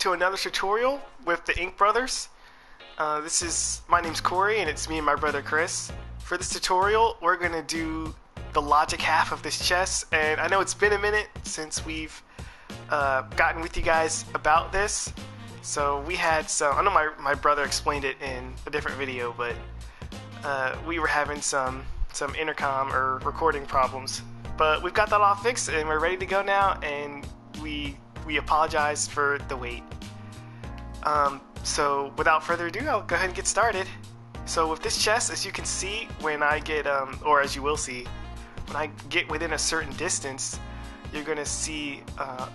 to another tutorial with the Ink Brothers. My name's Corey, and it's me and my brother Chris. For this tutorial, we're going to do the logic half of this chess, and I know it's been a minute since we've gotten with you guys about this. So we had some, I know my brother explained it in a different video, but we were having some intercom or recording problems. But we've got that all fixed, and we're ready to go now, and we apologize for the wait. So without further ado, I'll go ahead and get started. So with this chess, as you can see, when I get, or as you will see, when I get within a certain distance, you're going to see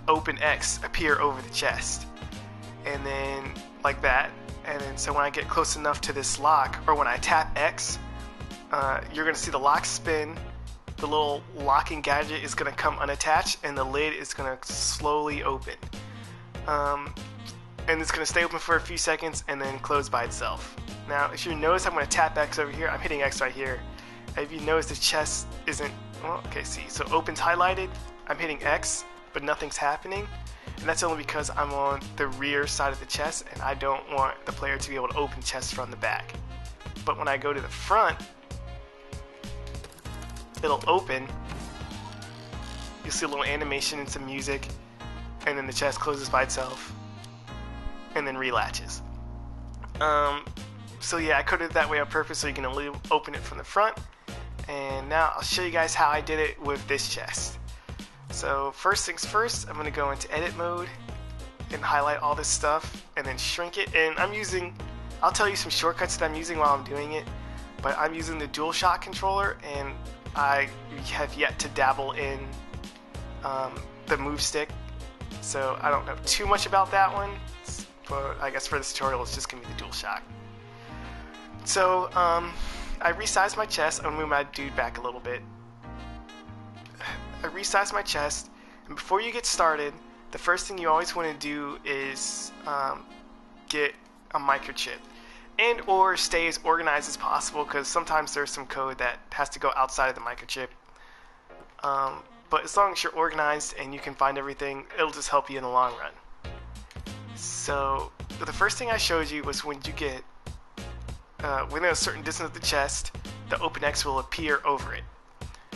open X appear over the chest. And then, like that. And then, so when I get close enough to this lock, or when I tap X, you're going to see the lock spin. The little locking gadget is going to come unattached, and the lid is going to slowly open. And it's going to stay open for a few seconds and then close by itself. Now, if you notice, I'm going to tap X over here. I'm hitting X right here. If you notice, the chest isn't, well, okay, see, so open's highlighted. I'm hitting X, but nothing's happening. And that's only because I'm on the rear side of the chest, and I don't want the player to be able to open chest from the back. But when I go to the front, it'll open. You'll see a little animation and some music, and then the chest closes by itself and then relatches. So yeah, I coded it that way on purpose so you can only open it from the front. And now I'll show you guys how I did it with this chest. So first things first, I'm going to go into edit mode and highlight all this stuff and then shrink it. And I'll tell you some shortcuts that I'm using while I'm doing it, but I'm using the DualShock controller, and I have yet to dabble in the move stick, so I don't know too much about that one, but I guess for this tutorial it's just going to be the DualShock. So I resized my chest. I'm going to move my dude back a little bit. I resized my chest, and before you get started, the first thing you always want to do is get a microchip. And or stay as organized as possible, because sometimes there's some code that has to go outside of the microchip. But as long as you're organized and you can find everything, it'll just help you in the long run. So the first thing I showed you was when you get within a certain distance of the chest, the OpenX will appear over it.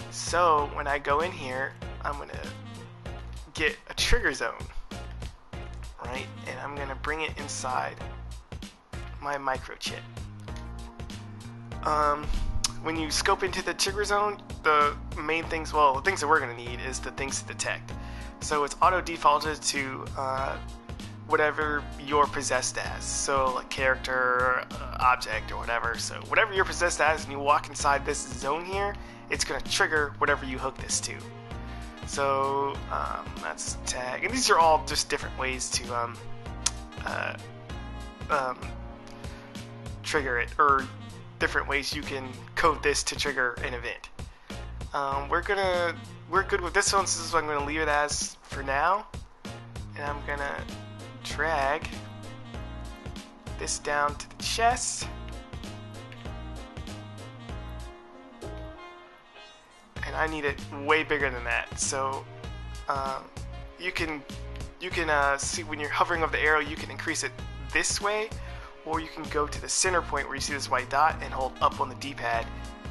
So when I go in here, I'm going to get a trigger zone, right? And I'm going to bring it inside my microchip. When you scope into the trigger zone, the main things, well, the things that we're going to need is the things to detect. So it's auto defaulted to whatever you're possessed as. So like character, object, or whatever. So whatever you're possessed as, and you walk inside this zone here, it's going to trigger whatever you hook this to. So that's tag, and these are all just different ways to trigger it, or different ways you can code this to trigger an event. We're good with this one, so this is what I'm going to leave it as for now. And I'm going to drag this down to the chest. And I need it way bigger than that. So you can see when you're hovering over the arrow, you can increase it this way, or you can go to the center point where you see this white dot and hold up on the D-pad,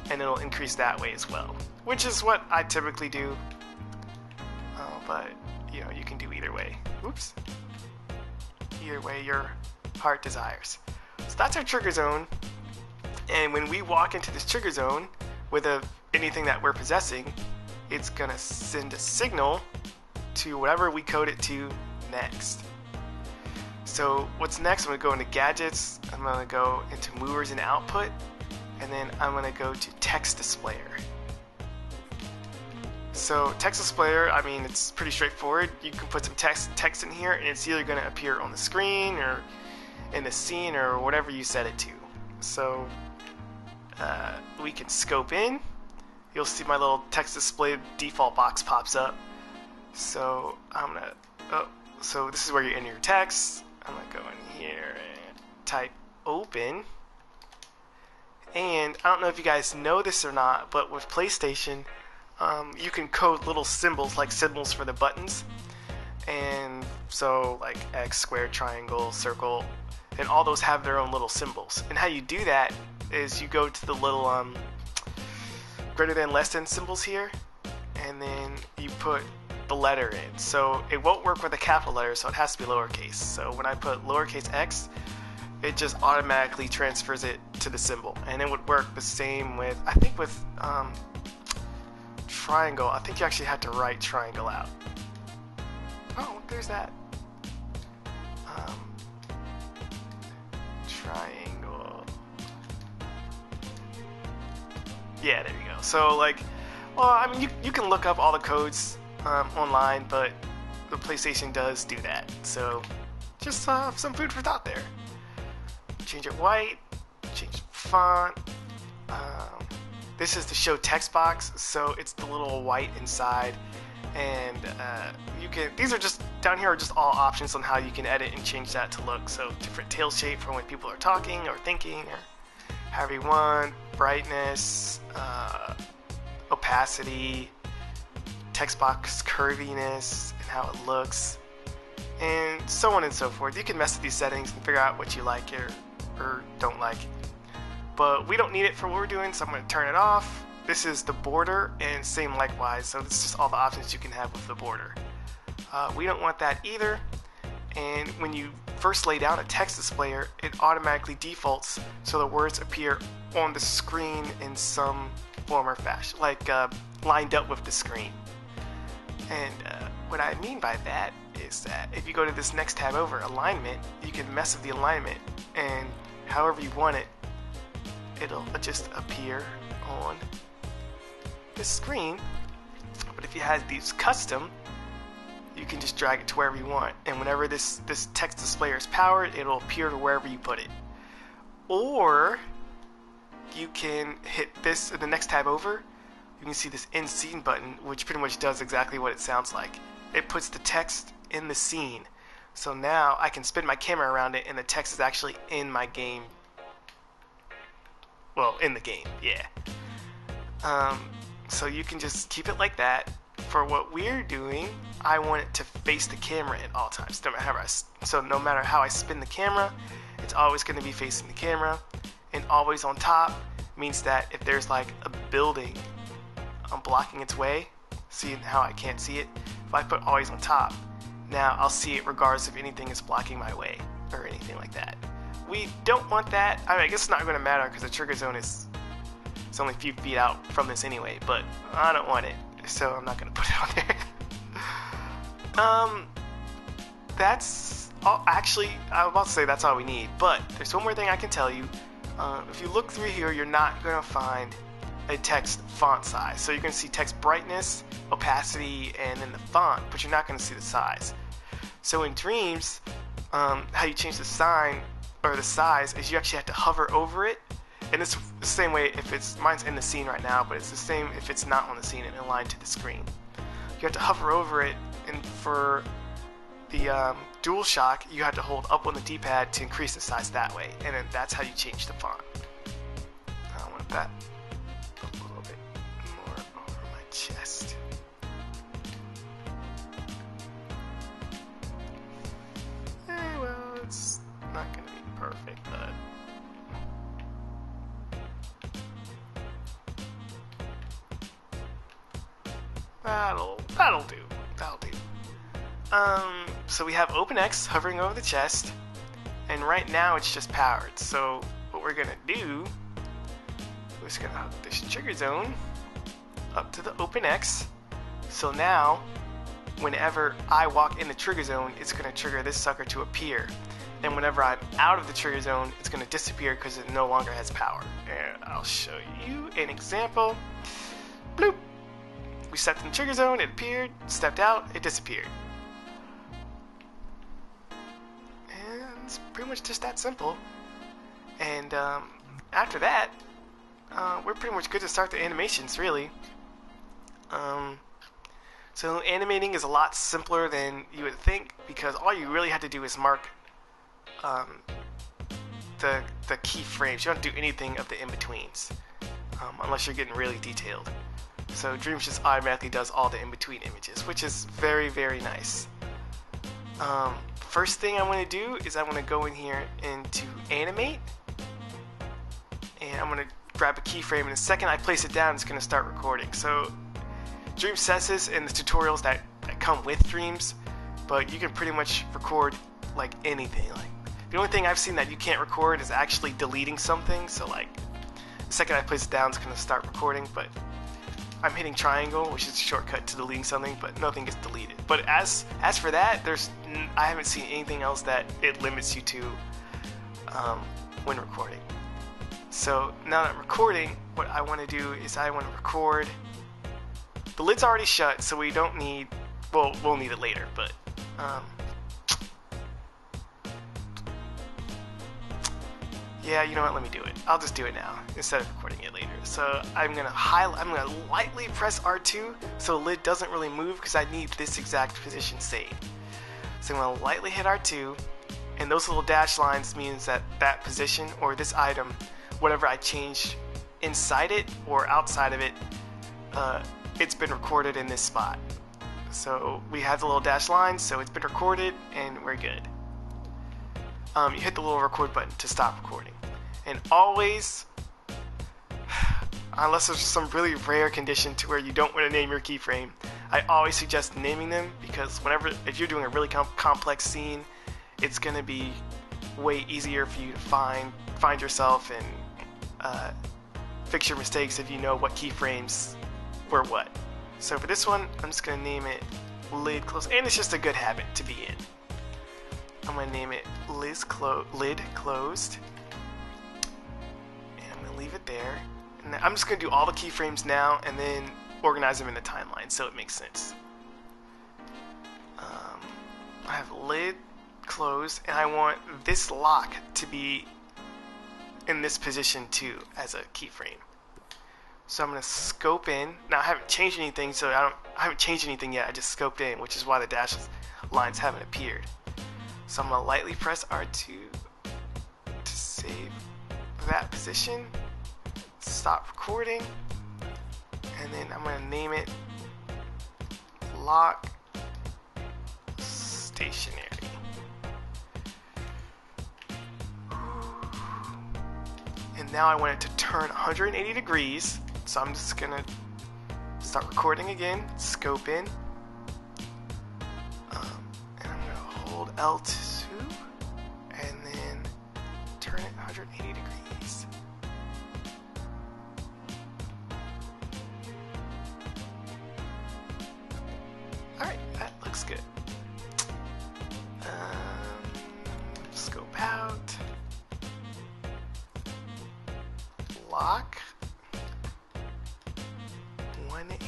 and it'll increase that way as well, which is what I typically do. But you know, you can do either way. Oops. Either way your heart desires. So that's our trigger zone, and when we walk into this trigger zone with anything that we're possessing, it's gonna send a signal to whatever we code it to next. So what's next? I'm going to go into gadgets, I'm going to go into movers and output, and then I'm going to go to text displayer. So text displayer, I mean, it's pretty straightforward. You can put some text in here, and it's either going to appear on the screen or in the scene or whatever you set it to. So we can scope in. You'll see my little text display default box pops up. So I'm going to, so this is where you enter your text. I'm going to go in here and type open. And I don't know if you guys know this or not, but with PlayStation, you can code little symbols, like symbols for the buttons. And so like X, square, triangle, circle, and all those have their own little symbols. And how you do that is you go to the little greater than, less than symbols here, and then you put the letter in. So it won't work with a capital letter, so it has to be lowercase. So when I put lowercase x, it just automatically transfers it to the symbol. And it would work the same with, I think with triangle, I think you actually had to write triangle out. Oh, there's that. Triangle. Yeah, there you go. So like, well, I mean, you can look up all the codes online, but the PlayStation does do that. So just some food for thought there. Change it white, change font. This is the show text box, so it's the little white inside. And you can, these are just, down here are just all options on how you can edit and change that to look. So different tail shape for when people are talking or thinking, or however you want, brightness, opacity, text box curviness, and how it looks, and so on and so forth. You can mess with these settings and figure out what you like or don't like. But we don't need it for what we're doing, so I'm going to turn it off. This is the border, and same likewise, so this is just all the options you can have with the border. We don't want that either, and when you first lay down a text displayer, it automatically defaults so the words appear on the screen in some form or fashion, like lined up with the screen. And what I mean by that is that if you go to this next tab over, alignment, you can mess with the alignment, and however you want it, it'll just appear on this screen. But if you had these custom, you can just drag it to wherever you want, and whenever this text displayer is powered, it'll appear to wherever you put it. Or you can hit this, the next tab over, you can see this in scene button, which pretty much does exactly what it sounds like. It puts the text in the scene. So now I can spin my camera around it and the text is actually in my game. Well, in the game, yeah. So you can just keep it like that. For what we're doing, I want it to face the camera at all times. No matter how I spin the camera, it's always going to be facing the camera. And always on top means that if there's like a building blocking its way, see how I can't see it? If I put always on top, now I'll see it regardless if anything is blocking my way or anything like that. We don't want that. I mean, I guess it's not going to matter because the trigger zone is only a few feet out from this anyway, but I don't want it, so I'm not going to put it on there. That's all. Actually, I was about to say that's all we need, but there's one more thing I can tell you. If you look through here, you're not going to find a text font size. So you're going to see text brightness, opacity, and then the font, but you're not going to see the size. So in Dreams, how you change the sign or the size is you actually have to hover over it. And it's the same way if mine's in the scene right now, but it's the same if it's not on the scene and aligned to the screen. You have to hover over it, and for the DualShock, you have to hold up on the D-pad to increase the size that way, and then that's how you change the font. I want that a little bit more over my chest. Well, it's not going to be perfect, but that'll do. That'll do. So we have OpenX hovering over the chest, and right now it's just powered. So what we're gonna do, we're just gonna hook this trigger zone up to the OpenX. So now, whenever I walk in the trigger zone, it's gonna trigger this sucker to appear. And whenever I'm out of the trigger zone, it's gonna disappear because it no longer has power. And I'll show you an example. Bloop. We stepped in the trigger zone, it appeared, stepped out, it disappeared. And it's pretty much just that simple. And after that, we're pretty much good to start the animations, really. So animating is a lot simpler than you would think, because all you really have to do is mark the keyframes. You don't do anything of the in-betweens, unless you're getting really detailed. So Dreams just automatically does all the in-between images, which is very, very nice. First thing I want to do is I want to go in here into animate, and I'm going to grab a keyframe, and the second I place it down, it's going to start recording. So Dream says this in the tutorials that come with Dreams, but you can pretty much record like anything. Like the only thing I've seen that you can't record is actually deleting something. So like the second I place it down, it's going to start recording. But I'm hitting triangle, which is a shortcut to deleting something, but nothing gets deleted. But as for that, I haven't seen anything else that it limits you to when recording. So now that I'm recording, what I want to do is I want to record. The lid's already shut, so we don't need. Well, we'll need it later, but. Yeah, you know what? Let me do it. I'll just do it now instead of recording it later. So I'm gonna lightly press R2 so the lid doesn't really move because I need this exact position saved. So I'm gonna lightly hit R2, and those little dash lines means that that position or this item, whatever I change inside it or outside of it, it's been recorded in this spot. So we have the little dash lines, so it's been recorded and we're good. You hit the little record button to stop recording. And always, unless there's some really rare condition to where you don't want to name your keyframe, I always suggest naming them, because if you're doing a really complex scene, it's going to be way easier for you to find yourself and fix your mistakes if you know what keyframes were what. So for this one, I'm just going to name it lid closed, and it's just a good habit to be in. I'm going to name it lid closed, and I'm going to leave it there. And I'm just going to do all the keyframes now and then organize them in the timeline so it makes sense. I have lid closed, and I want this lock to be in this position too as a keyframe. So I'm going to scope in. Now I haven't changed anything, so I haven't changed anything yet. I just scoped in, which is why the dash lines haven't appeared. So I'm going to lightly press R2 to save that position, stop recording, and then I'm going to name it lock stationary. And now I want it to turn 180 degrees, so I'm just going to start recording again, scope in, and I'm going to hold L2 and then turn it 180 degrees. Alright, that looks good. Scope out. Lock 180.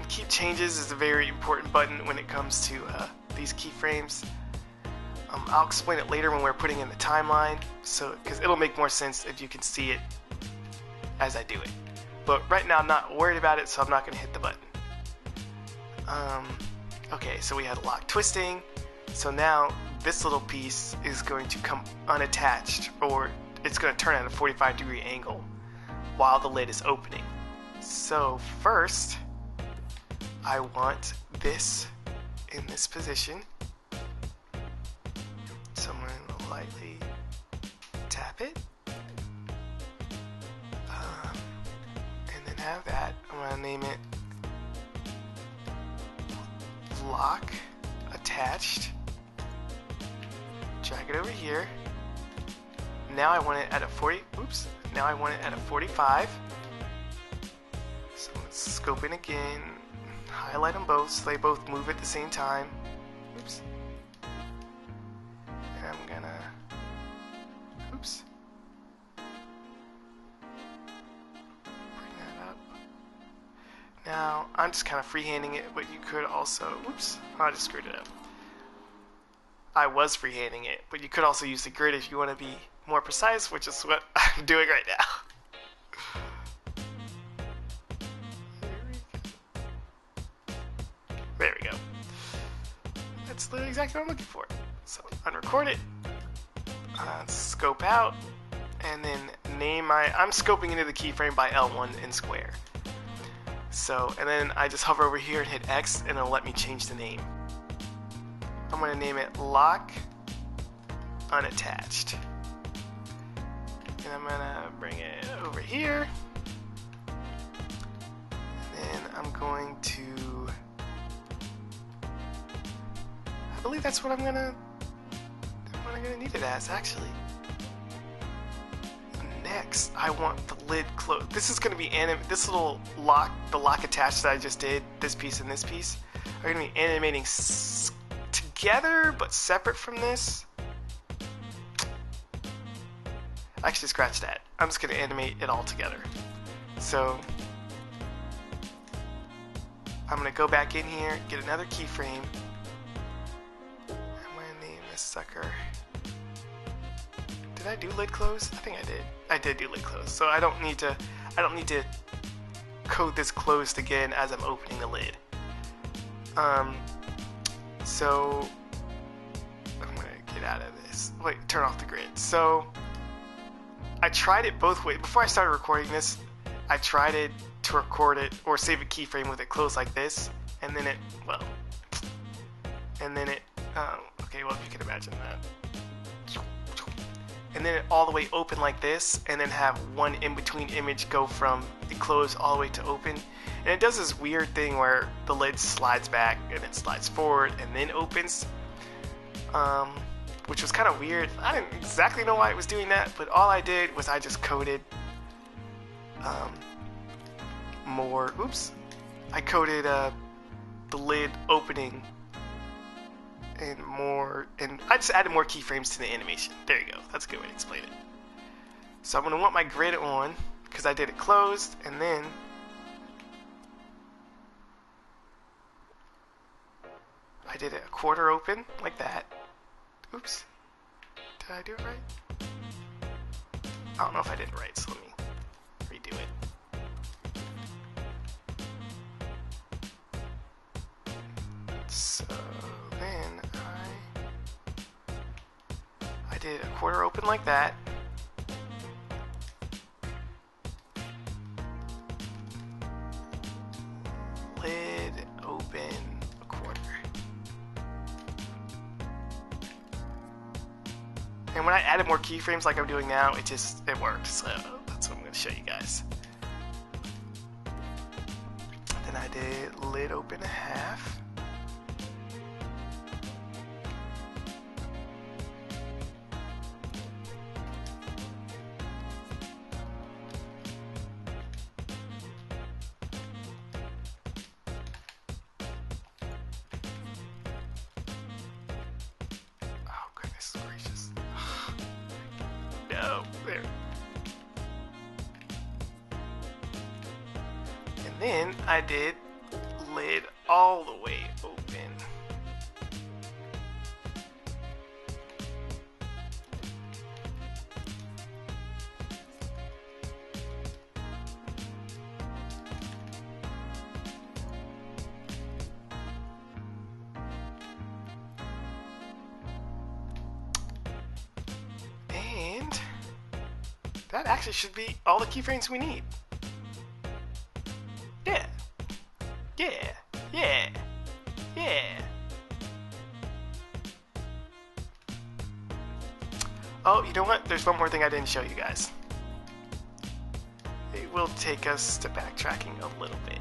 Keep changes is a very important button when it comes to these keyframes. I'll explain it later when we're putting in the timeline, because it'll make more sense if you can see it as I do it. But right now I'm not worried about it, so I'm not going to hit the button. Okay, so we had lock twisting. So now this little piece is going to come unattached, or it's going to turn at a 45-degree angle while the lid is opening. So first, I want this in this position. So I'm going to lightly tap it. And then have that. I'm going to name it lock attached. Drag it over here. Now I want it at a 40. Oops. Now I want it at a 45. So let's scope in again. Highlight them both so they both move at the same time. Oops. And I'm gonna. Oops. Bring that up. Now I'm just kind of freehanding it, but you could also. Oops. I just screwed it up. I was freehanding it, but you could also use the grid if you want to be more precise, which is what I'm doing right now. There we go. That's exactly what I'm looking for. So unrecord it, scope out, and then name I'm scoping into the keyframe by L1 in square. So, and then I just hover over here and hit X, and it'll let me change the name. I'm going to name it Lock Unattached. And I'm going to bring it over here. And I'm going to, I believe that's what I'm going to need it as, actually. Next, I want the lid closed. This is going to be this little lock, the lock attached that I just did, this piece and this piece, are going to be animating together but separate from this. Actually, scratch that. I'm just going to animate it all together. So I'm going to go back in here, get another keyframe. I'm going to name this sucker. Did I do lid close? I think I did. I did do lid close. So I don't need to code this closed again as I'm opening the lid. So I'm gonna get out of this. Wait, turn off the grid. So I tried it both ways. Before I started recording this, I tried it to record it or save a keyframe with it closed like this, and then okay, well, if you can imagine that. And then it all the way open like this, and then have one in-between image go from it closed all the way to open. And it does this weird thing where the lid slides back and then slides forward and then opens, which was kind of weird. I didn't exactly know why it was doing that, but all I did was I just coded I coded the lid opening and I just added more keyframes to the animation. There you go. That's a good way to explain it. So I'm going to want my grid on because I did it closed, and then I did it a quarter open like that. Oops. Did I do it right? I don't know if I did it right, so let me redo it. So then I did a quarter open like that. Lid open a quarter. And when I added more keyframes like I'm doing now, it worked. So that's what I'm going to show you guys. Then I did lid open a half. There. And then I did lid all the way open. That actually should be all the keyframes we need. Yeah. Yeah. Yeah. Yeah. Oh, you know what? There's one more thing I didn't show you guys. It will take us to backtracking a little bit.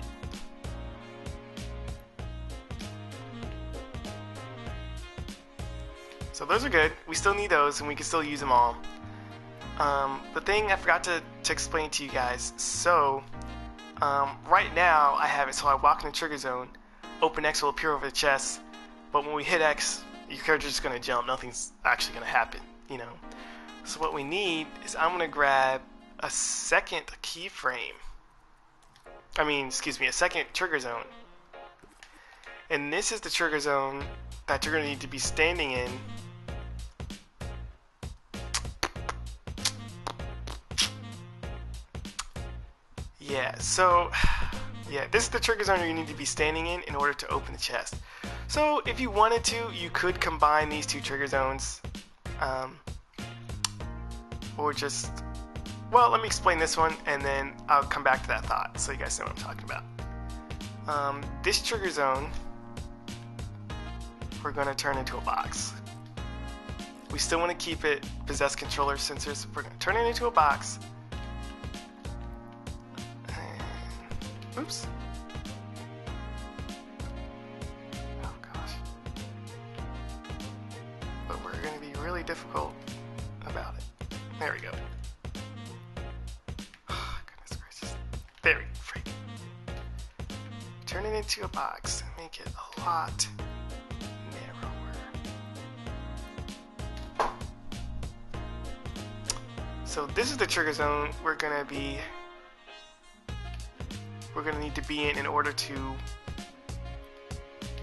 So those are good. We still need those, and we can still use them all. The thing I forgot to explain to you guys, so right now I have it so I walk in the trigger zone, open X will appear over the chest, but when we hit X, your character's just going to jump, nothing's actually going to happen, you know. So what we need is I'm going to grab a second keyframe, a second trigger zone, and this is the trigger zone that you're going to need to be standing in. Yeah, so, yeah, this is the trigger zone you need to be standing in order to open the chest. So, if you wanted to, you could combine these two trigger zones, or just, well, let me explain this one, and then I'll come back to that thought, so you guys know what I'm talking about. This trigger zone, we're going to turn into a box. We still want to keep it possess controller sensors. We're going to turn it into a box. And, oops. Oh gosh. But we're going to be really difficult about it. There we go. Oh, goodness gracious. There we go. Freak. Turn it into a box and make it a lot narrower. So this is the trigger zone we're gonna need to be in order to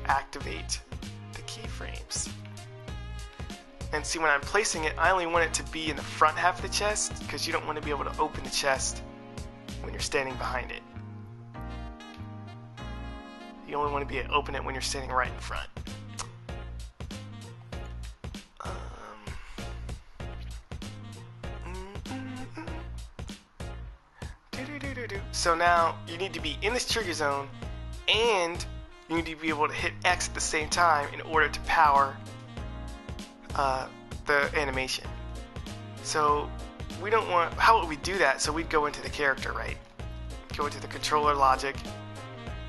activate the keyframes. And see, when I'm placing it, I only want it to be in the front half of the chest because you don't want to be able to open the chest when you're standing behind it. You only want to be able to open it when you're standing right in front. So now you need to be in this trigger zone, and you need to be able to hit X at the same time in order to power the animation. So we don't want. How would we do that? So we'd go into the character, right? Go into the controller logic,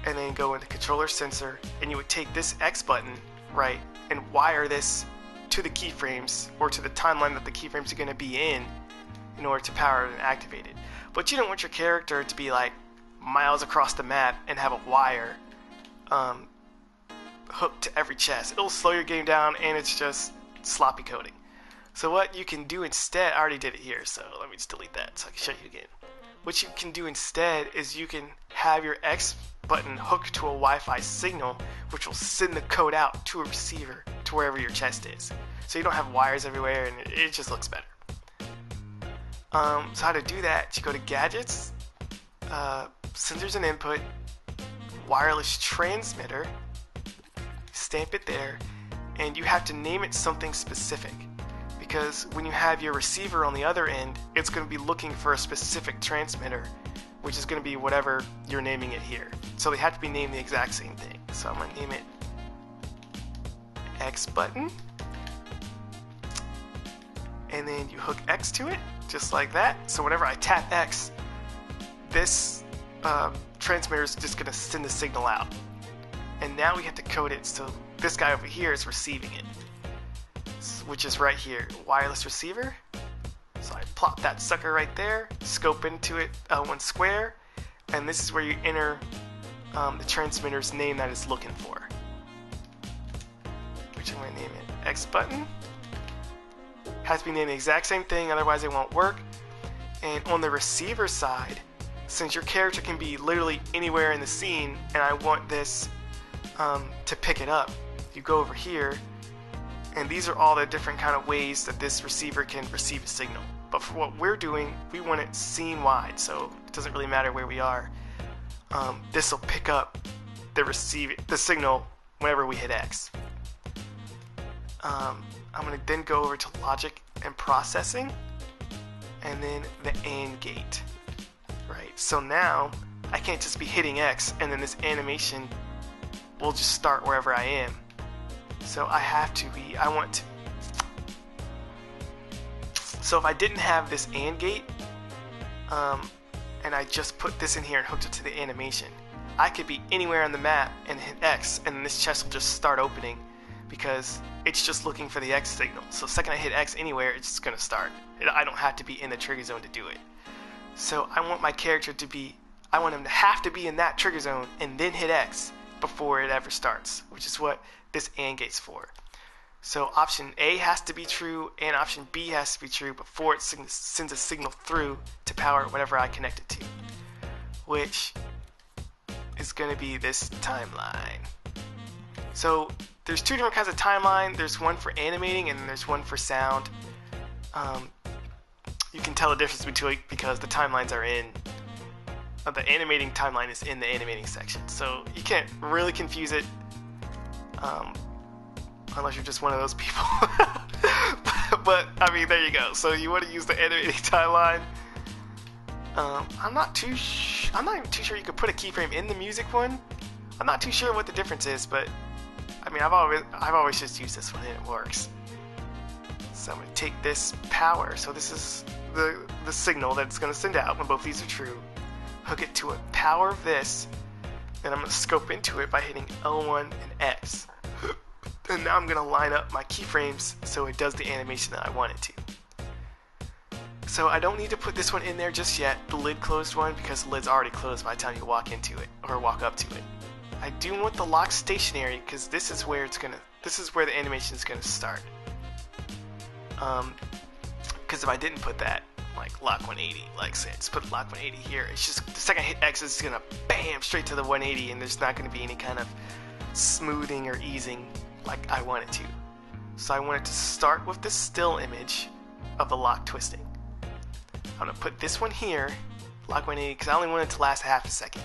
and then go into controller sensor, and you would take this X button, right, and wire this to the keyframes or to the timeline that the keyframes are going to be in order to power it and activate it. But you don't want your character to be like miles across the map and have a wire hooked to every chest. It'll slow your game down, and it's just sloppy coding. So what you can do instead, I already did it here, so let me just delete that so I can show you again. What you can do instead is you can have your X button hooked to a Wi-Fi signal, which will send the code out to a receiver to wherever your chest is. So you don't have wires everywhere, and it just looks better. So how to do that, you go to Gadgets, Sensors and Input, Wireless Transmitter, stamp it there, and you have to name it something specific. Because when you have your receiver on the other end, it's going to be looking for a specific transmitter, which is going to be whatever you're naming it here. So they have to be named the exact same thing. So I'm going to name it X button, and then you hook X to it, just like that. So whenever I tap X, this transmitter is just going to send the signal out. And now we have to code it so this guy over here is receiving it, which is right here, wireless receiver. So I plop that sucker right there, scope into it one square, and this is where you enter the transmitter's name that it's looking for, which I'm going to name it X button. Has to be named the exact same thing, otherwise it won't work. And on the receiver side, since your character can be literally anywhere in the scene, and I want this to pick it up, you go over here, and these are all the different kind of ways that this receiver can receive a signal. But for what we're doing, we want it scene wide, so it doesn't really matter where we are. This will pick up the signal whenever we hit X. I'm going to then go over to logic and processing, and then the AND gate. Right, so now I can't just be hitting X and then this animation will just start wherever I am. So I have to be, so if I didn't have this AND gate, and I just put this in here and hooked it to the animation, I could be anywhere on the map and hit X, and this chest will just start opening because it's just looking for the X signal. So the second I hit X anywhere, it's just going to start. I don't have to be in the trigger zone to do it. So I want my character to be, I want him to have to be in that trigger zone and then hit X before it ever starts, which is what this AND gate's for. So option A has to be true and option B has to be true before it sends a signal through to power whatever I connect it to, which is going to be this timeline. So there's two different kinds of timeline. There's one for animating and there's one for sound. You can tell the difference between because the timelines are in the animating timeline is in the animating section, so you can't really confuse it unless you're just one of those people. but I mean, there you go. So you want to use the animating timeline. I'm not even too sure you could put a keyframe in the music one, I'm not too sure what the difference is, but I mean, I've always just used this one and it works. So I'm going to take this power. So this is the signal that it's going to send out when both these are true. Hook it to a power of this, and I'm going to scope into it by hitting L1 and X. And now I'm going to line up my keyframes so it does the animation that I want it to. So I don't need to put this one in there just yet, the lid closed one, because the lid's already closed by the time you walk into it or walk up to it. I do want the lock stationary because this is where the animation is gonna start. Because if I didn't put that, like lock 180, like say I just put lock 180 here, it's just the second I hit X, it's gonna bam straight to the 180, and there's not gonna be any kind of smoothing or easing like I want it to. So I want it to start with the still image of the lock twisting. I'm going to put this one here, lock 180, because I only want it to last half a second.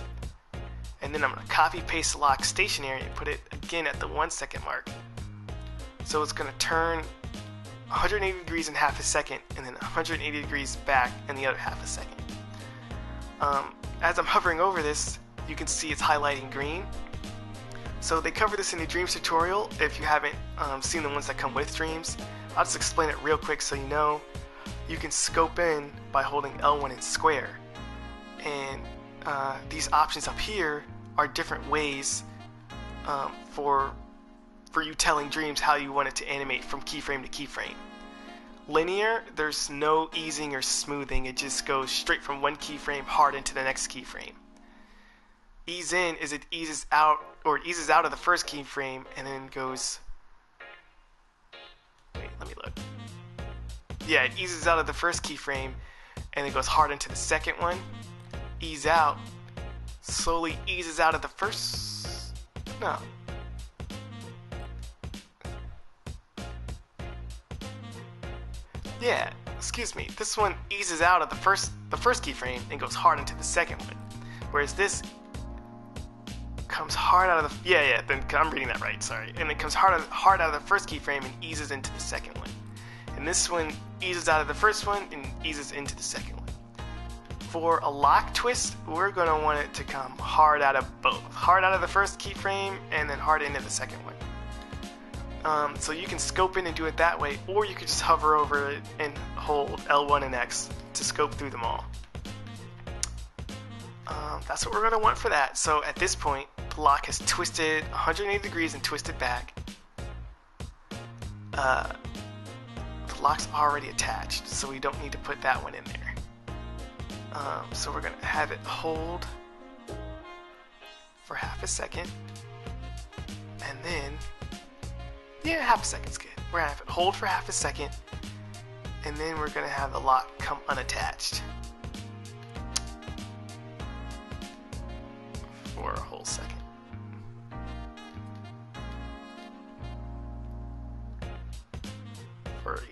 And then I'm going to copy paste the lock stationary and put it again at the 1 second mark. So it's going to turn 180 degrees in half a second and then 180 degrees back in the other half a second. As I'm hovering over this, you can see it's highlighting green. So they cover this in the Dreams tutorial. If you haven't seen the ones that come with Dreams, I'll just explain it real quick so you know. You can scope in by holding L1 and square, and these options up here are different ways for you telling Dreams how you want it to animate from keyframe to keyframe. Linear, there's no easing or smoothing, it just goes straight from one keyframe hard into the next keyframe. Ease in is it eases out, or it eases out of the first keyframe and then goes, wait, let me look. Yeah, it eases out of the first keyframe and it goes hard into the second one. Ease out slowly eases out of the first. No. Yeah, excuse me. This one eases out of the first keyframe and goes hard into the second one, whereas this comes hard out of the then I'm reading that right. Sorry, and it comes hard out of the first keyframe and eases into the second one. And this one eases out of the first one and eases into the second one. For a lock twist, we're going to want it to come hard out of both. Hard out of the first keyframe and then hard into the second one. So you can scope in and do it that way, or you could just hover over it and hold L1 and X to scope through them all. That's what we're going to want for that. So at this point, the lock has twisted 180 degrees and twisted back. The lock's already attached, so we don't need to put that one in there. So we're going to have it hold for half a second, and then, yeah, half a second's good. We're going to have it hold for half a second, and then we're going to have the lock come unattached for a whole second.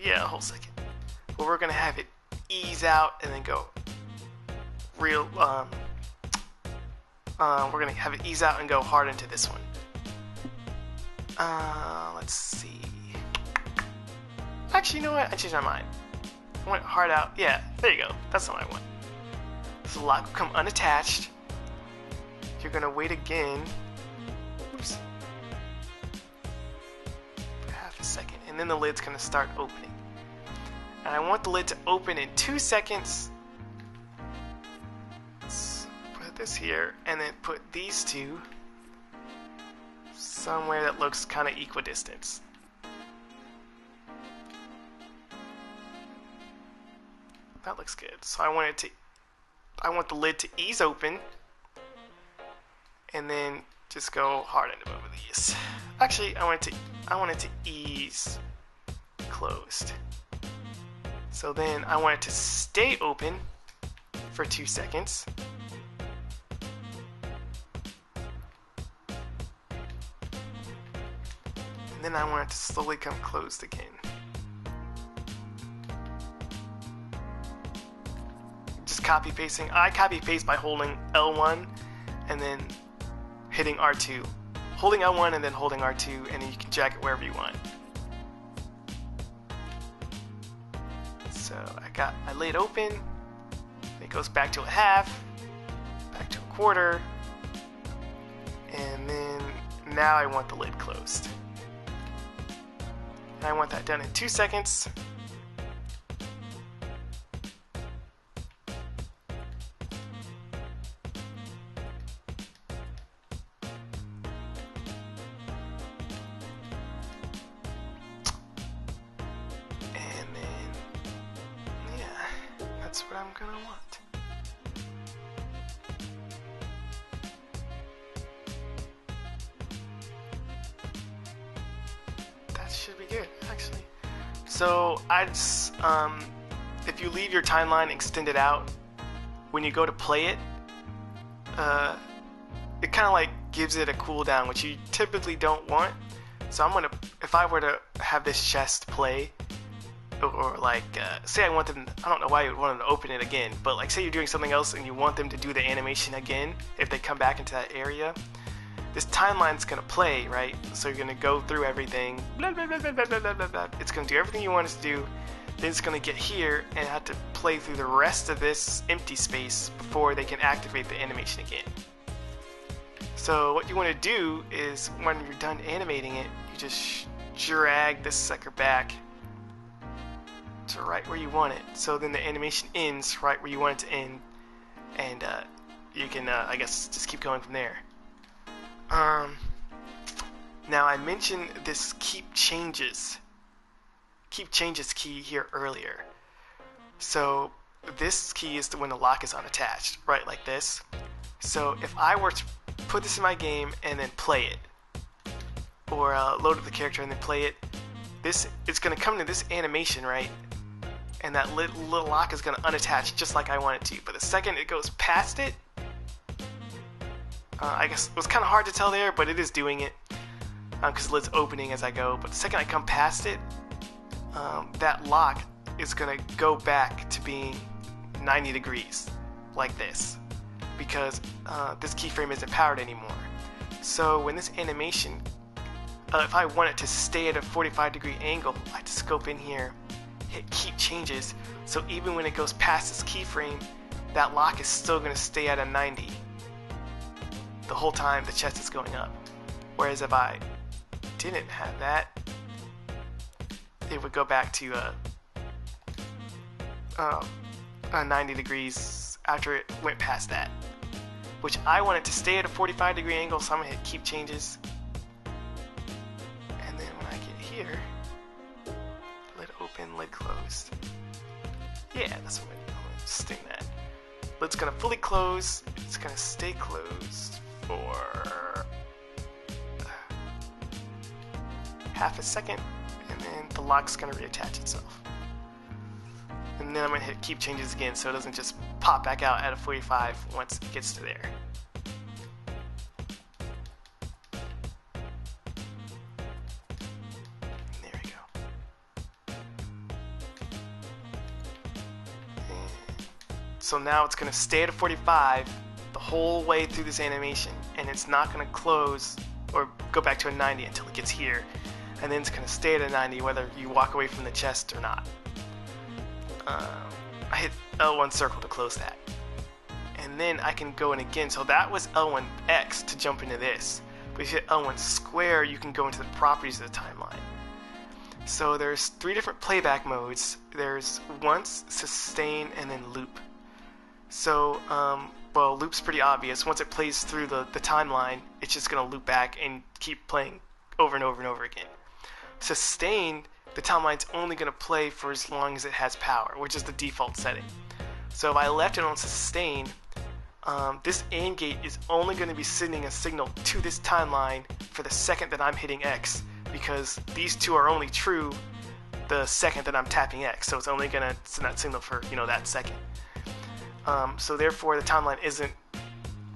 A whole second. But we're gonna have it ease out and then go real. We're gonna have it ease out and go hard into this one. Let's see. Actually, you know what? I changed my mind. I want it hard out. Yeah, there you go. That's what I want. So the lock will come unattached. You're gonna wait again. Oops. For half a second, and then the lid's gonna start opening. And I want the lid to open in 2 seconds. Let's put this here, and then put these two somewhere that looks kind of equidistant. That looks good. So I want the lid to ease open, and then just go hard into both of these. Actually, I want it to ease closed. So then I want it to stay open for 2 seconds. And then I want it to slowly come closed again. Just copy pasting. I copy paste by holding L1 and then hitting R2. Holding L1 and then holding R2, and then you can drag it wherever you want. So I got my lid open, it goes back to a half, back to a quarter, And then now I want the lid closed. And I want that done in 2 seconds. And then, yeah, that's what I'm gonna want. Should be good, actually. So if you leave your timeline extended out, when you go to play it, it kind of like gives it a cooldown, which you typically don't want. So if I were to have this chest play, or like, say I want them, I don't know why you would want them to open it again, but like say you're doing something else and you want them to do the animation again, if they come back into that area, this timeline's gonna play, right? So you're gonna go through everything, blah, blah, blah, blah, blah, blah, blah, blah. It's gonna do everything you want it to do. Then it's gonna get here and have to play through the rest of this empty space before they can activate the animation again. So what you want to do is when you're done animating it, you just drag this sucker back to right where you want it. So then the animation ends right where you want it to end, and you can, I guess, just keep going from there. Now I mentioned this keep changes key here earlier. So this key is when the lock is unattached, right, like this. So if I were to put this in my game and then play it, or load up the character and then play it, it's going to come to this animation, right, and that little lock is going to unattach just like I want it to. But the second it goes past it, I guess it was kind of hard to tell there, but it is doing it because the lid's opening as I go. But the second I come past it, that lock is going to go back to being 90 degrees, like this, because this keyframe isn't powered anymore. So when this animation, if I want it to stay at a 45-degree angle, I have to scope in here, hit keep changes, so even when it goes past this keyframe, that lock is still going to stay at a 90. The whole time the chest is going up. Whereas if I didn't have that, it would go back to 90 degrees after it went past that. Which I want it to stay at a 45-degree angle, so I'm going to hit keep changes. And then when I get here, lid open, lid closed. Yeah, that's what I'm going to sting that. Lid's going to fully close, it's going to stay closed for half a second, and then the lock's going to reattach itself. And then I'm going to hit keep changes again so it doesn't just pop back out at a 45 once it gets to there. And there we go. And so now it's going to stay at a 45 the whole way through this animation, and it's not going to close or go back to a 90 until it gets here, and then it's going to stay at a 90 whether you walk away from the chest or not. I hit L1 circle to close that, and then I can go in again. So that was L1X to jump into this, but if you hit L1 square, you can go into the properties of the timeline. So there's 3 different playback modes. There's once, sustain, and then loop. So well, loop's pretty obvious. Once it plays through the timeline, it's just going to loop back and keep playing over and over and over again. Sustain, the timeline's only going to play for as long as it has power, which is the default setting. So if I left it on sustain, this AND gate is only going to be sending a signal to this timeline for the second that I'm hitting X, because these two are only true the second that I'm tapping X, so it's only going to send that signal for, that second. So therefore the timeline isn't,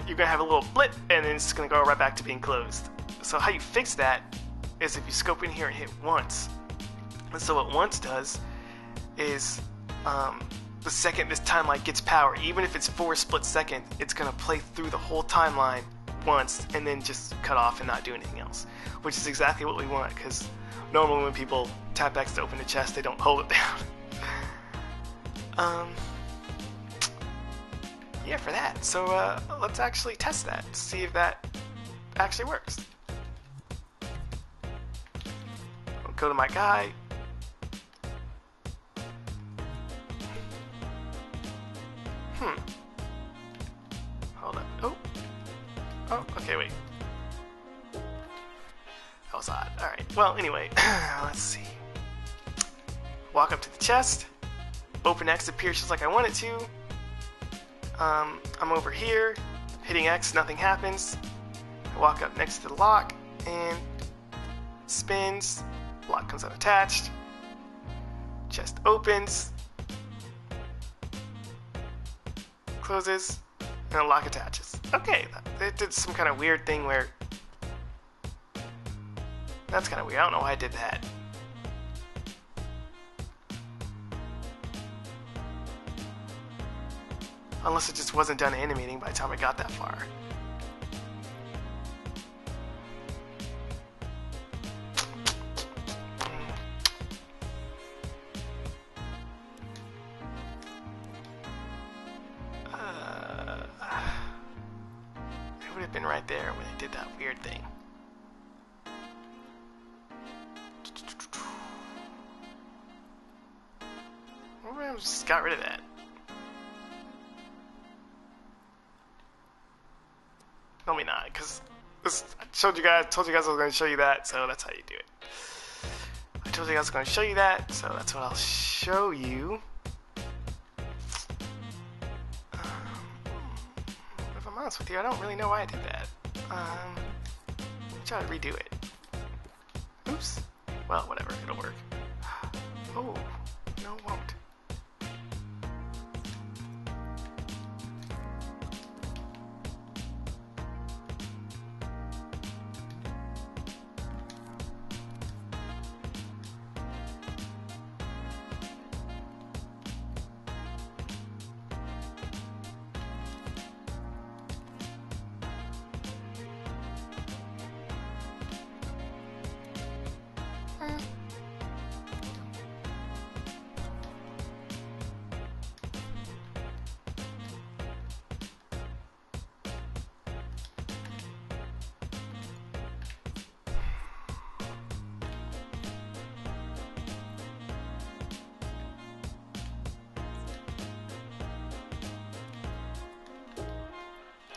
you're going to have a little blip and then it's going to go right back to being closed. So how you fix that is if you scope in here and hit once. And so what once does is the second this timeline gets power, even if it's for a split second, it's going to play through the whole timeline once and then just cut off and not do anything else, which is exactly what we want, because normally when people tap X to open the chest, they don't hold it down. Yeah, for that. So let's actually test that, see if that actually works. I'll go to my guy. Hold up. Oh, okay, wait. That was odd. Alright, well, anyway, let's see. Walk up to the chest. Open X appears just like I want it to. I'm over here. Hitting X, nothing happens. I walk up next to the lock, and spins. Lock comes unattached. Chest opens. Closes. And the lock attaches. Okay, it did some kind of weird thing where... That's kind of weird. I don't know why I did that. Unless it just wasn't done animating by the time I got that far. It would have been right there when they did that weird thing. I just got rid of that. No, me not, because I told you guys I was going to show you that, so that's how you do it. I told you guys I was going to show you that, so that's what I'll show you. If I'm honest with you, I don't really know why I did that. Try to redo it. Oops. Well, whatever, it'll work. Oh, no, it won't.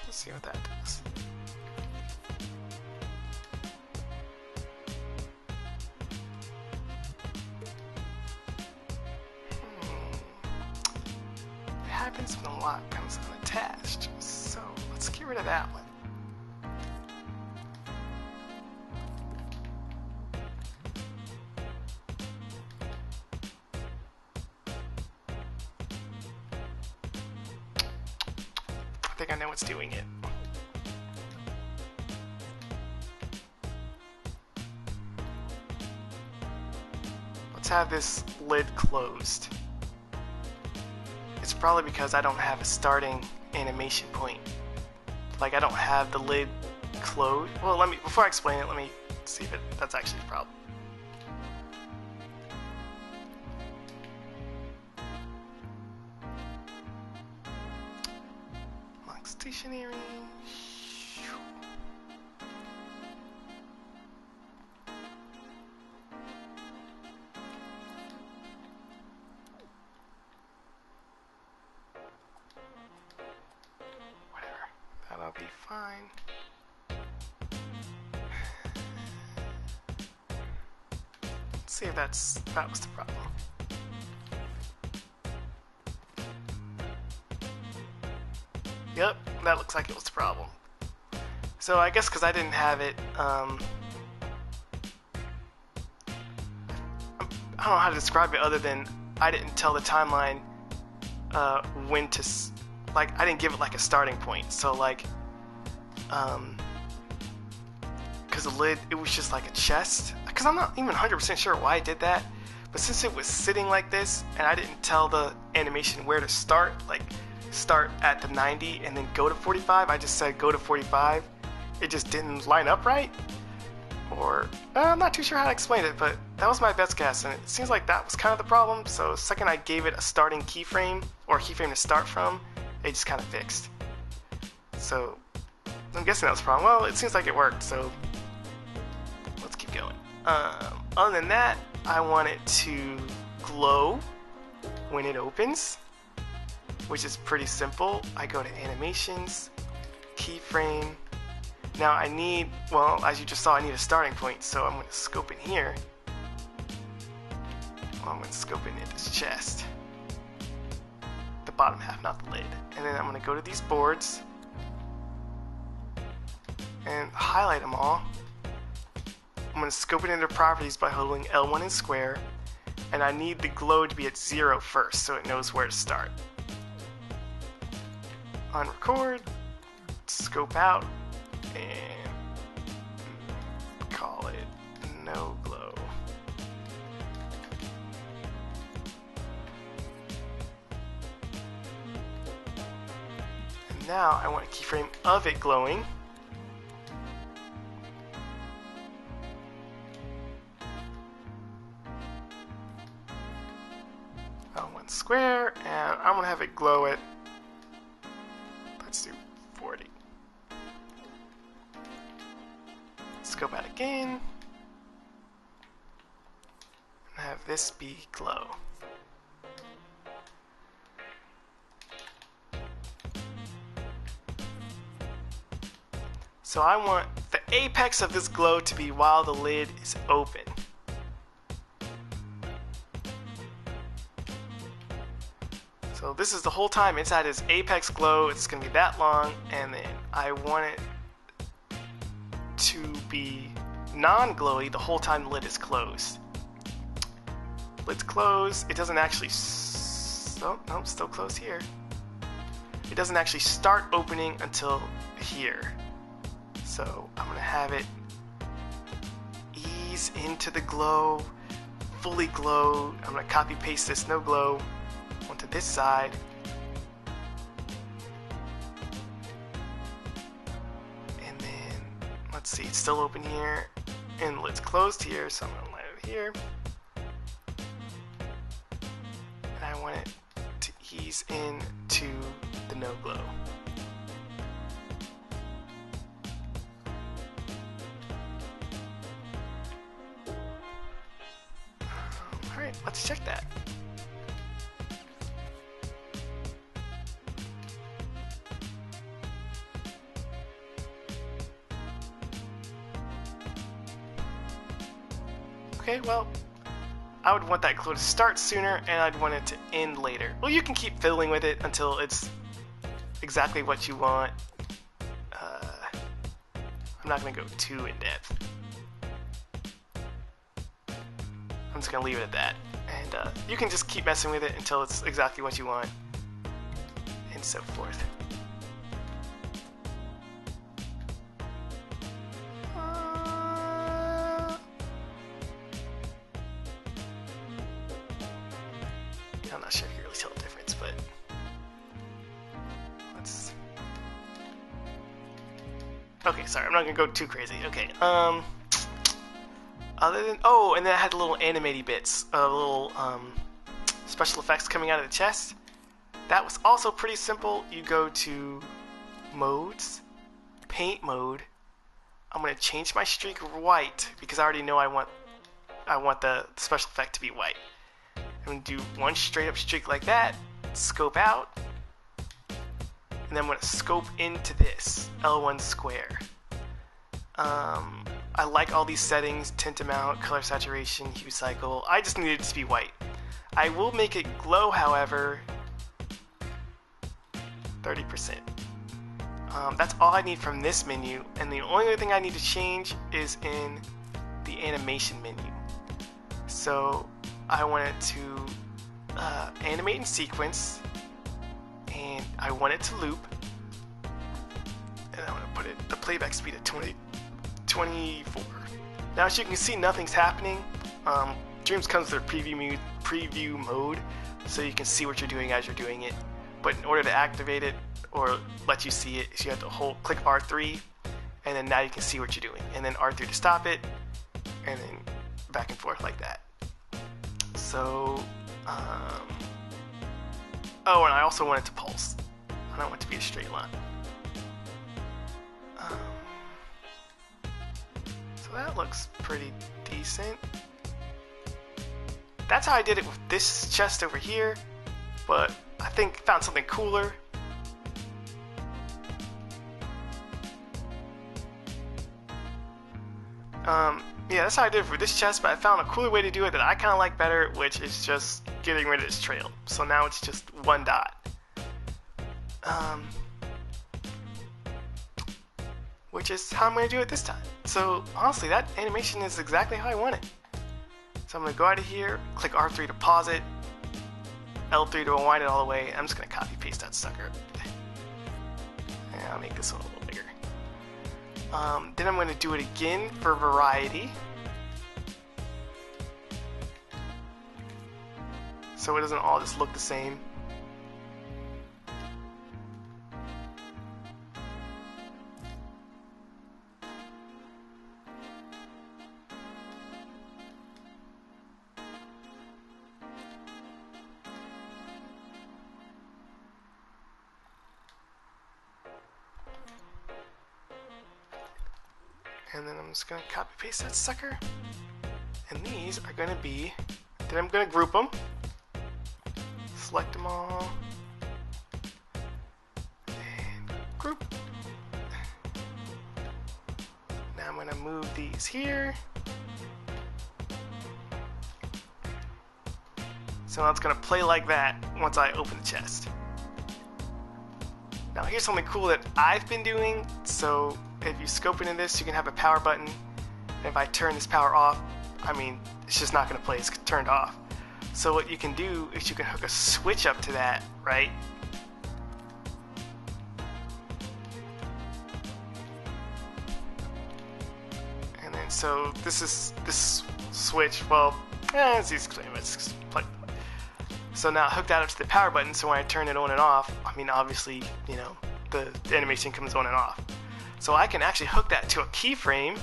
Let's see what that does. It happens when the lock comes unattached, so let's get rid of that one. I think I know what's doing it. Let's have this lid closed. It's probably because I don't have a starting animation point. Like, I don't have the lid closed. Well, before I explain it, let me see if that's actually the problem. Lock stationary. That'll be fine. Let's see if that was the problem. Yep, that looks like it was the problem. So I guess because I didn't have it, I don't know how to describe it other than I didn't tell the timeline when to, like, I didn't give it like a starting point. So like, because the lid, it was just like a chest. Because I'm not even 100% sure why I did that. But since it was sitting like this and I didn't tell the animation where to start, like start at the 90 and then go to 45, I just said go to 45. It just didn't line up right. Or, I'm not too sure how to explain it, but that was my best guess, and it seems like that was kind of the problem. So the second I gave it a starting keyframe, or keyframe to start from, it just kind of fixed. So I'm guessing that was a problem. Well, it seems like it worked, so let's keep going. Other than that, I want it to glow when it opens, which is pretty simple. I go to animations, keyframe. Now I need, well, as you just saw, I need a starting point, so I'm going to scope in here. Well, I'm going to scope in this chest. The bottom half, not the lid. And then I'm going to go to these boards and highlight them all. I'm going to scope it into properties by holding L1 and square, and I need the glow to be at 0 first so it knows where to start. On record, scope out, and call it no glow. And now I want a keyframe of it glowing. L1 square, and I'm gonna have it glow at, let's do 40. Scope out again, and have this be glow. So I want the apex of this glow to be while the lid is open. So this is the whole time inside its apex glow. It's going to be that long, and then I want it to be non-glowy the whole time the lid is closed. Lid's closed. It doesn't actually. Oh, no, still closed here. It doesn't actually start opening until here. So I'm going to have it ease into the glow, fully glow. I'm going to copy paste this no glow onto this side. And then, let's see, it's still open here, and the lid's closed here, so I'm going to line it here. And I want it to ease into the no glow. Alright, let's check that. Okay, well, I would want that glow to start sooner, and I'd want it to end later. Well, you can keep fiddling with it until it's exactly what you want. I'm not going to go too in depth. I'm just going to leave it at that. And you can just keep messing with it until it's exactly what you want, and so forth. I'm not sure if you can really tell the difference, but let's. Okay, sorry, I'm not gonna go too crazy. Okay, other than, oh, and then I had little animated bits, little special effects coming out of the chest. That was also pretty simple. You go to modes, paint mode. I'm gonna change my streak white because I already know I want the special effect to be white. I'm going to do one straight up streak like that, scope out, and then I'm going to scope into this, L1 square. I like all these settings, tint amount, color saturation, hue cycle. I just need it to be white. I will make it glow, however, 30%. That's all I need from this menu, and the only other thing I need to change is in the animation menu. So I want it to animate in sequence, and I want it to loop, and I want to put the playback speed at 24. Now, as you can see, nothing's happening. Dreams comes with a preview mode, so you can see what you're doing as you're doing it. But in order to activate it or let you see it, you have to click R3, and then now you can see what you're doing, and then R3 to stop it, and then back and forth like that. So, oh, and I also want it to pulse. I don't want it to be a straight line. So that looks pretty decent. That's how I did it with this chest over here, but I think found something cooler. Yeah, that's how I did it for this chest, but I found a cooler way to do it that I kind of like better, which is just getting rid of this trail. So now it's just one dot. Which is how I'm going to do it this time. So honestly, that animation is exactly how I want it. So I'm going to go out of here, click R3 to pause it, L3 to rewind it all the way. I'm just going to copy paste that sucker. And I'll make this one a little bigger. Then I'm going to do it again for variety. So it doesn't all just look the same. And then I'm just going to copy paste that sucker. And these are going to be, then I'm going to group them. Select them all. And group. Now I'm going to move these here. So now it's going to play like that once I open the chest. Now here's something cool that I've been doing. So if you scope into this, you can have a power button. And if I turn this power off, I mean, it's just not going to play, it's turned off. So what you can do is you can hook a switch up to that, right? And then so this switch, well, it's easy to explain, let's play. So now I hook that up to the power button, so when I turn it on and off, I mean, obviously, you know, the animation comes on and off. So I can actually hook that to a keyframe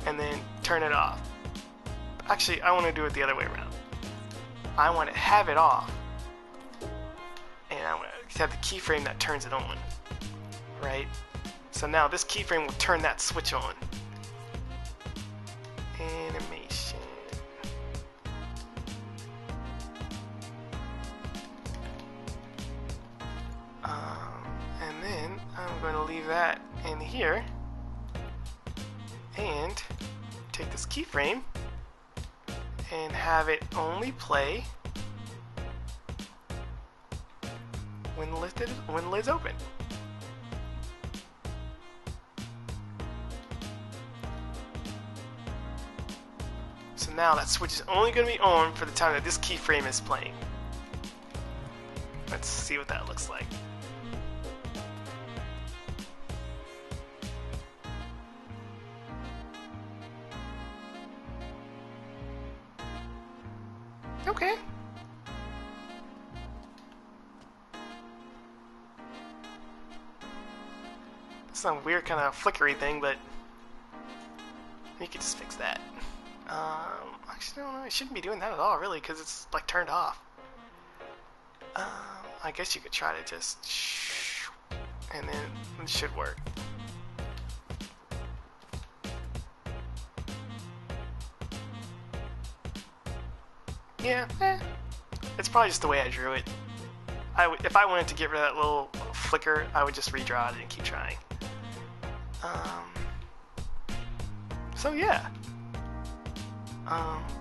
and then turn it off. Actually, I want to do it the other way around. I want to have it off, and I want to have the keyframe that turns it on, right? So now this keyframe will turn that switch on. Animation. And then I'm going to leave that in here and take this keyframe and have it only play when the lid's open. So now that switch is only going to be on for the time that this keyframe is playing. Let's see what that looks like. Okay. Some weird kind of flickery thing, but you could just fix that. Actually, I don't know. I shouldn't be doing that at all, really, because it's like turned off. I guess you could try to just and then it should work. Yeah, it's probably just the way I drew it. If I wanted to get rid of that little flicker, I would just redraw it and keep trying. So yeah.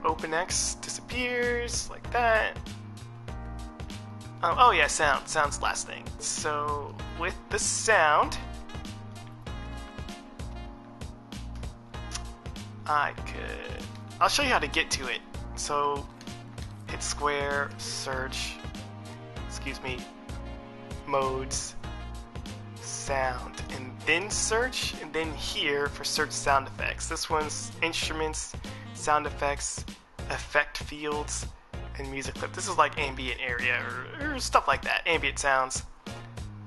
OpenX disappears like that. Oh yeah, sound's last thing. So with the sound, I'll show you how to get to it. So hit square, search, modes, sound, and then search, and then here for search sound effects. This one's instruments, sound effects, effect fields, and music clip. This is like ambient area or stuff like that, ambient sounds.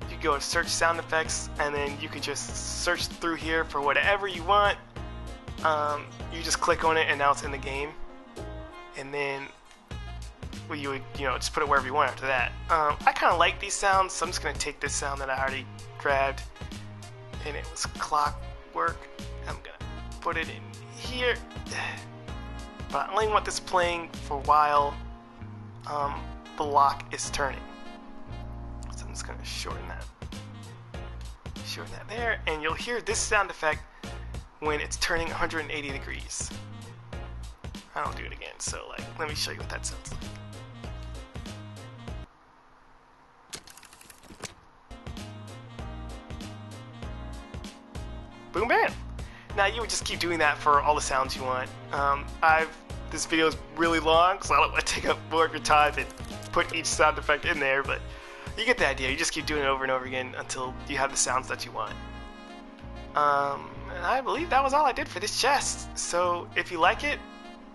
You go to search sound effects, and then you can just search through here for whatever you want. You just click on it, and now it's in the game. And then you would, just put it wherever you want after that. I kind of like these sounds, so I'm just going to take this sound that I already grabbed, and it was Clockwork. I'm gonna put it in here, but I only want this playing for while the lock is turning. So I'm just gonna shorten that there, and you'll hear this sound effect when it's turning 180 degrees. I don't do it again, so like, let me show you what that sounds like. Boom, bam. Now you would just keep doing that for all the sounds you want. This video is really long, so I don't want to take up more of your time and put each sound effect in there, but you get the idea. You just keep doing it over and over again until you have the sounds that you want. And I believe that was all I did for this chest. So if you like it,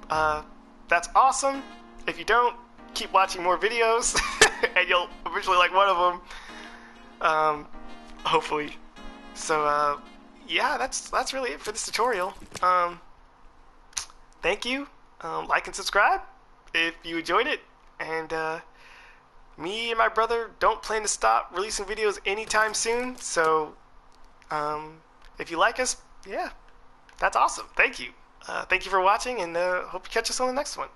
that's awesome. If you don't, keep watching more videos and you'll eventually like one of them. Hopefully. So yeah, that's really it for this tutorial. Thank you. Like and subscribe if you enjoyed it. And me and my brother don't plan to stop releasing videos anytime soon. So if you like us, yeah, that's awesome. Thank you. Thank you for watching, and hope you catch us on the next one.